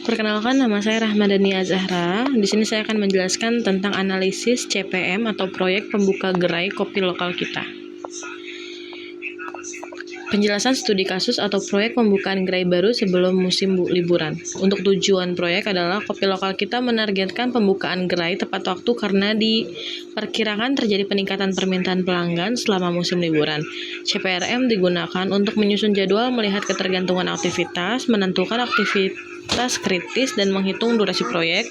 Perkenalkan, nama saya Rahmadani Azahra. Di sini saya akan menjelaskan tentang analisis CPM atau proyek pembuka gerai kopi lokal kita. Penjelasan studi kasus atau proyek pembukaan gerai baru sebelum musim liburan. Untuk tujuan proyek adalah kopi lokal kita menargetkan pembukaan gerai tepat waktu karena diperkirakan terjadi peningkatan permintaan pelanggan selama musim liburan. CPRM digunakan untuk menyusun jadwal, melihat ketergantungan aktivitas, menentukan aktivitas kritis, dan menghitung durasi proyek.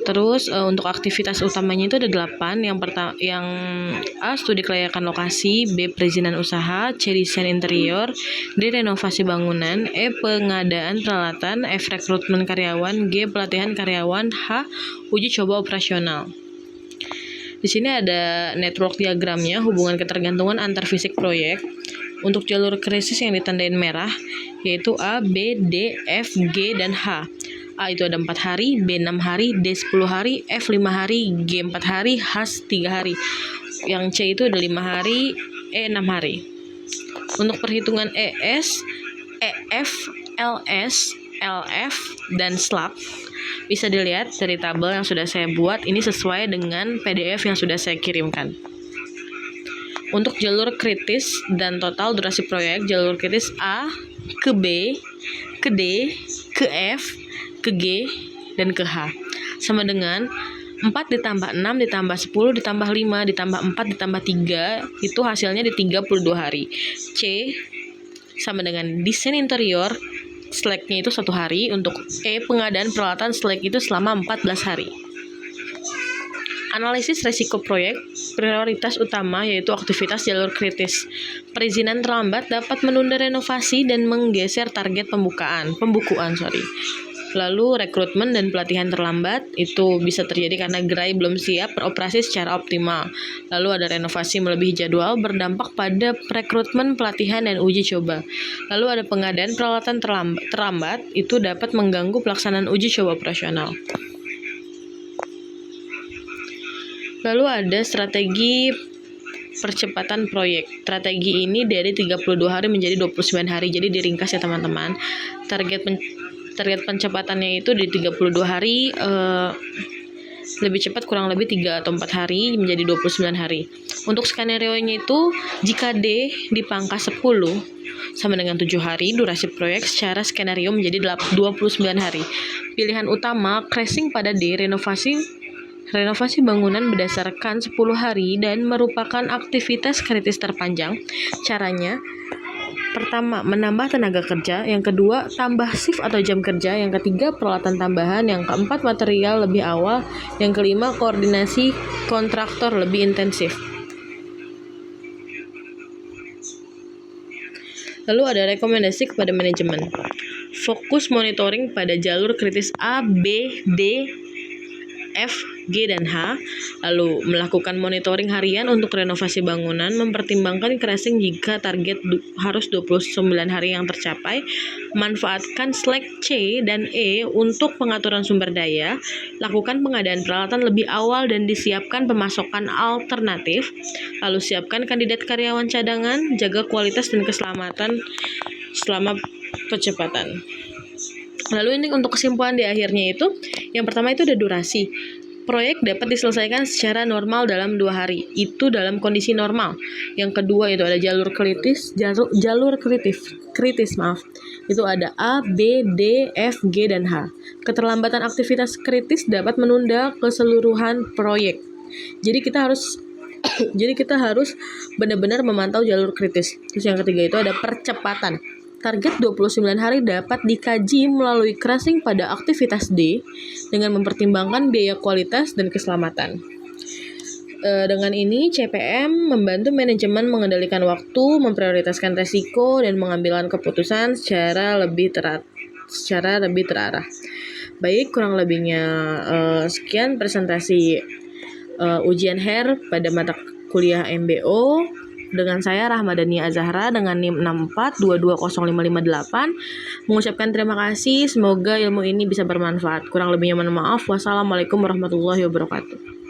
Terus untuk aktivitas utamanya itu ada 8. Yang A, studi kelayakan lokasi, B, perizinan usaha, C, desain interior, D, renovasi bangunan, E, pengadaan peralatan, F, rekrutmen karyawan, G, pelatihan karyawan, H, uji coba operasional. Di sini ada network diagramnya, hubungan ketergantungan antar fisik proyek. Untuk jalur krisis yang ditandain merah yaitu A, B, D, F, G, dan H. A itu ada 4 hari, B 6 hari, D 10 hari, F 5 hari, G 4 hari, H 3 hari. Yang C itu ada 5 hari, E 6 hari. Untuk perhitungan ES, EF, LS, LF, dan SLAP bisa dilihat dari tabel yang sudah saya buat. Ini sesuai dengan PDF yang sudah saya kirimkan. Untuk jalur kritis dan total durasi proyek, jalur kritis A ke B, ke D, ke F, ke G, dan ke H sama dengan 4 ditambah 6 ditambah 10 ditambah 5 ditambah 4 ditambah 3, itu hasilnya di 32 hari. C sama dengan desain interior, slack-nya itu 1 hari. Untuk E, pengadaan peralatan, slack itu selama 14 hari. Analisis resiko proyek, prioritas utama yaitu aktivitas jalur kritis. Perizinan terlambat dapat menunda renovasi dan menggeser target pembukuan. Lalu rekrutmen dan pelatihan terlambat, itu bisa terjadi karena gerai belum siap beroperasi secara optimal. Lalu ada renovasi melebihi jadwal, berdampak pada rekrutmen, pelatihan, dan uji coba. Lalu ada pengadaan peralatan terlambat, itu dapat mengganggu pelaksanaan uji coba operasional. Lalu ada strategi percepatan proyek. Strategi ini dari 32 hari menjadi 29 hari. Jadi diringkas ya teman-teman. Target pencepatannya itu di 32 hari, lebih cepat kurang lebih 3 atau 4 hari menjadi 29 hari. Untuk skenario-nya itu jika D dipangkas 10 sama dengan 7 hari, durasi proyek secara skenario menjadi 29 hari. Pilihan utama crashing pada D, renovasi bangunan berdasarkan 10 hari dan merupakan aktivitas kritis terpanjang. Caranya, pertama, menambah tenaga kerja. Yang kedua, tambah shift atau jam kerja. Yang ketiga, peralatan tambahan. Yang keempat, material lebih awal. Yang kelima, koordinasi kontraktor lebih intensif. Lalu ada rekomendasi kepada manajemen. Fokus monitoring pada jalur kritis A, B, D, F, G, dan H. Lalu melakukan monitoring harian untuk renovasi bangunan, mempertimbangkan crashing jika target harus 29 hari yang tercapai. Manfaatkan slack C dan E untuk pengaturan sumber daya. Lakukan pengadaan peralatan lebih awal dan disiapkan pemasokan alternatif. Lalu siapkan kandidat karyawan cadangan, jaga kualitas dan keselamatan selama percepatan. Lalu ini untuk kesimpulan di akhirnya itu, yang pertama itu ada durasi. Proyek dapat diselesaikan secara normal dalam 2 hari. Itu dalam kondisi normal. Yang kedua itu ada jalur kritis. Itu ada A, B, D, F, G, dan H. Keterlambatan aktivitas kritis dapat menunda keseluruhan proyek. Jadi kita harus benar-benar memantau jalur kritis. Terus yang ketiga itu ada percepatan. Target 29 hari dapat dikaji melalui crashing pada aktivitas D dengan mempertimbangkan biaya kualitas dan keselamatan. Dengan ini, CPM membantu manajemen mengendalikan waktu, memprioritaskan resiko, dan mengambil keputusan secara lebih terarah. Baik, kurang lebihnya sekian presentasi ujian HER pada mata kuliah MBO. Dengan saya Rahmadani Azahra dengan NIM 64220558 mengucapkan terima kasih. Semoga ilmu ini bisa bermanfaat. Kurang lebihnya mohon maaf. Wassalamualaikum warahmatullahi wabarakatuh.